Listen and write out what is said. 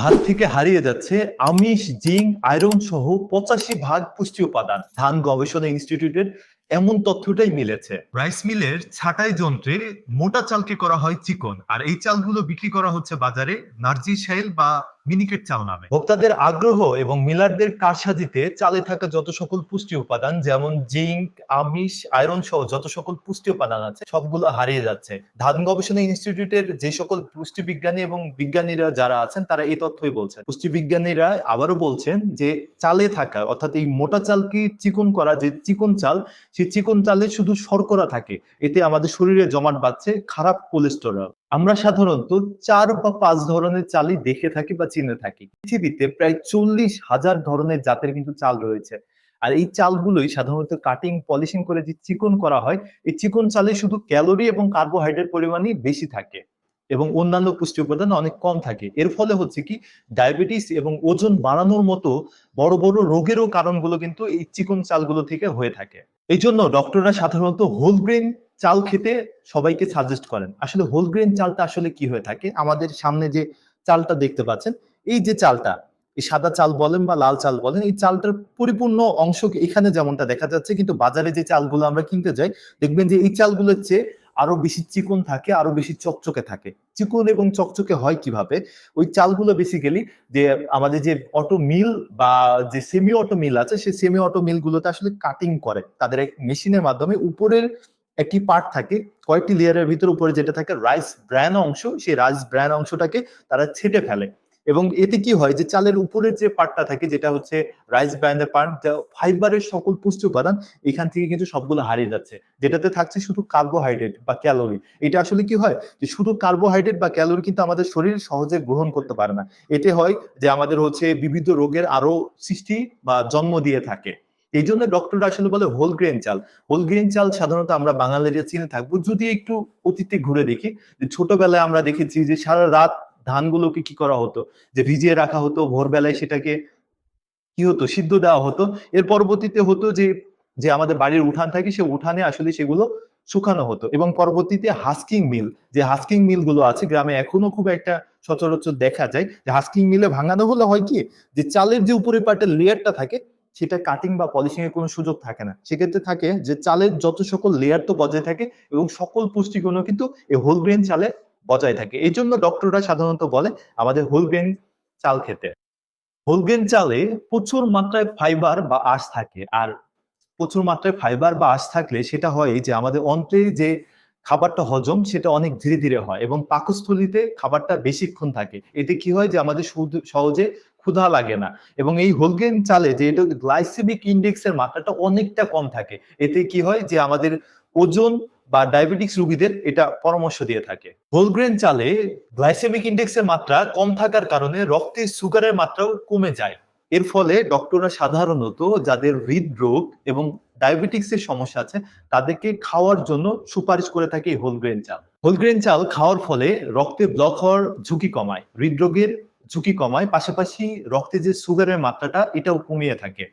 ভাত থেকে হারিয়ে যাচ্ছে আমিষ, জিঙ্ক, আয়রন সহ ৮৫% পুষ্টি উপাদান। ধান গবেষণা ইনস্টিটিউটের এমন তথ্যটাই মিলেছে। রাইস মিলের ছাঁটাই যন্ত্রে মোটা চালকে করা হয় চিকন, আর এই চালগুলো বিক্রি করা হচ্ছে বাজারে নার্জিশাইল বা মিনিকেট চাল নামে। ভোক্তাদের আগ্রহ এবং মিলারদের কারসাজিতে চালে থাকা যত সকল পুষ্টি উপাদান, যেমন জিঙ্ক, আমিষ, আয়রন সহ যত সকল পুষ্টি উপাদান আছে, সবগুলো হারিয়ে যাচ্ছে। ধান গবেষণা ইনস্টিটিউটের যে সকল পুষ্টি বিজ্ঞানী এবং বিজ্ঞানীরা যারা আছেন, তারা এই তথ্যই বলছেন। পুষ্টি বিজ্ঞানীরা আবারও বলছেন যে চালে থাকা, অর্থাৎ এই মোটা চালকে চিকন করা যে চিকন চাল, সেই চিকন চালে শুধু শর্করা থাকে। এতে আমাদের শরীরে জমাট বাঁধছে খারাপ কোলেস্টেরল। আমরা সাধারণত ৪ বা ৫ ধরনের চালই দেখে থাকি বা চিনে থাকি। পৃথিবীতে প্রায় ৪০,০০০ ধরনের জাতের কিন্তু চাল রয়েছে। আর এই চালগুলোই সাধারণত কাটিং, পলিশিং করে যে চিকন করা হয়, এই চিকন চালে শুধু ক্যালোরি এবং কার্বোহাইড্রেট পরিমাণই বেশি থাকে এবং অন্যান্য পুষ্টি উপাদান অনেক কম থাকে। এর ফলে হচ্ছে কি, ডায়াবেটিস এবং ওজন বাড়ানোর মতো বড় বড় রোগেরও কারণগুলো কিন্তু এই চিকন চালগুলো থেকে হয়ে থাকে। এই জন্য ডক্টররা সাধারণত হোল গ্রেন চাল খেতে সবাইকে সাজেস্ট করেন। আসলে হোল গ্রেন চালটা আসলে কি হয়ে থাকে, আমাদের সামনে যে চালটা দেখতে পাচ্ছেন, এই যে চালটা, এই সাদা চাল বলেন বা লাল চাল বলেন, এই চালটার পরিপূর্ণ অংশ এখানে যেমনটা দেখা যাচ্ছে, কিন্তু বাজারে যে চালগুলো আমরা কিনতে যাই, দেখবেন যে এই চালগুলোর চেয়ে আরো বেশি চিকন থাকে, আরো বেশি চকচকে থাকে। চিকন এবং চকচকে হয় কিভাবে? ওই চালগুলো বেসিক্যালি যে আমাদের যে অটো মিল বা যে সেমি অটো মিল আছে, সেই সেমি অটো মিল গুলোতে আসলে কাটিং করে তাদের এক মেশিনের মাধ্যমে। উপরের একটি পার্ট থাকে, কয়েকটি লেয়ারের ভিতরে উপরে যেটা থাকে রাইস ব্র্যান অংশ, সেই রাইস ব্র্যান অংশটাকে তারা ছেটে ফেলে। এবং এতে কি হয়, যে চালের উপরের যে পার্টটা থাকে, যেটা হচ্ছে রাইস ব্র্যান্ডের পার্ট, ফাইবারের সকল পুষ্টি উপাদান এখান থেকে কিন্তু সবগুলো হারিয়ে যাচ্ছে। যেটাতে থাকছে শুধু কার্বোহাইড্রেট বা ক্যালোরি। এটা আসলে কি হয়, যে শুধু কার্বোহাইড্রেট বা ক্যালোরি কিন্তু আমাদের শরীর সহজে গ্রহণ করতে পারে না। এতে হয় যে আমাদের হচ্ছে বিবিধ রোগের আরো সৃষ্টি বা জন্ম দিয়ে থাকে। এই জন্য ডক্টররা আসলে বলে হোল গ্রেন চাল। হোল গ্রেন চাল সাধারণত আমরা বাঙালিরা চিনে থাকবো, যদি একটু অতীতে ঘুরে দেখি, যে ছোটবেলায় আমরা দেখেছি যে সারা রাত ধানগুলোকে কি করা হতো, যে ভিজিয়ে রাখা হতো, ভোরবেলায় সেটাকে কি হতো, সিদ্ধ দেওয়া হতো। এর পরবর্তীতে হতো যে যে আমাদের বাড়ির উঠান থাকে, সে উঠানে আসলে সেগুলো শুকানো হতো এবং পরবর্তীতে হাস্কিং মিল, যে হাস্কিং মিল গুলো আছে গ্রামে এখনো খুব একটা সচরাচর দেখা যায়, যে হাস্কিং মিলে ভাঙানো হলে হয় কি, যে চালের যে উপরের পার্টের লেয়ারটা থাকে, সেটা কাটিং বা পলিশিং এর কোনো সুযোগ থাকে না। সেক্ষেত্রে থাকে যে চালের যত সকল লেয়ার তো বজায় থাকে এবং সকল পুষ্টিগুণও কিন্তু এই হোল গ্রেন চালে বজায় থাকে। এই জন্য ডক্টররা সাধারণত বলে আমাদের হোল গ্রেন চাল খেতে। হোল গ্রেন চালে প্রচুর মাত্রায় ফাইবার বা আঁশ থাকে। আর প্রচুর মাত্রায় ফাইবার বা আঁশ থাকলে সেটা হয় যে আমাদের অন্ত্রে যে খাবারটা হজম, সেটা অনেক ধীরে ধীরে হয় এবং পাকস্থলীতে খাবারটা বেশিক্ষণ থাকে। এতে কি হয়, যে আমাদের সহজে ক্ষুধা লাগে না। এবং এই হোল গ্রেন চালে যে এটা গ্লাইসেমিক ইনডেক্স এর মাত্রাটা অনেকটা কম থাকে। এতে কি হয়, যে আমাদের ওজন বা ডায়াবেটিস রোগীদের এটা পরামর্শ দিয়ে থাকে। হোল গ্রেন চালে গ্লাইসেমিক ইনডেক্স এর মাত্রা কম থাকার কারণে রক্তে সুগারের মাত্রাও কমে যায়। এর ফলে ডক্টররা সাধারণত যাদের হৃদরোগ এবং ডায়াবেটিক্স এর সমস্যা আছে, তাদেরকে খাওয়ার জন্য সুপারিশ করে থাকে এই হোল গ্রেন চাল। হোল গ্রেন চাল খাওয়ার ফলে রক্তে ব্লক হওয়ার ঝুঁকি কমায়, হৃদরোগের ঝুঁকি কমায়, পাশাপাশি রক্তে যে সুগারের মাত্রাটা এটাও কমিয়ে থাকে।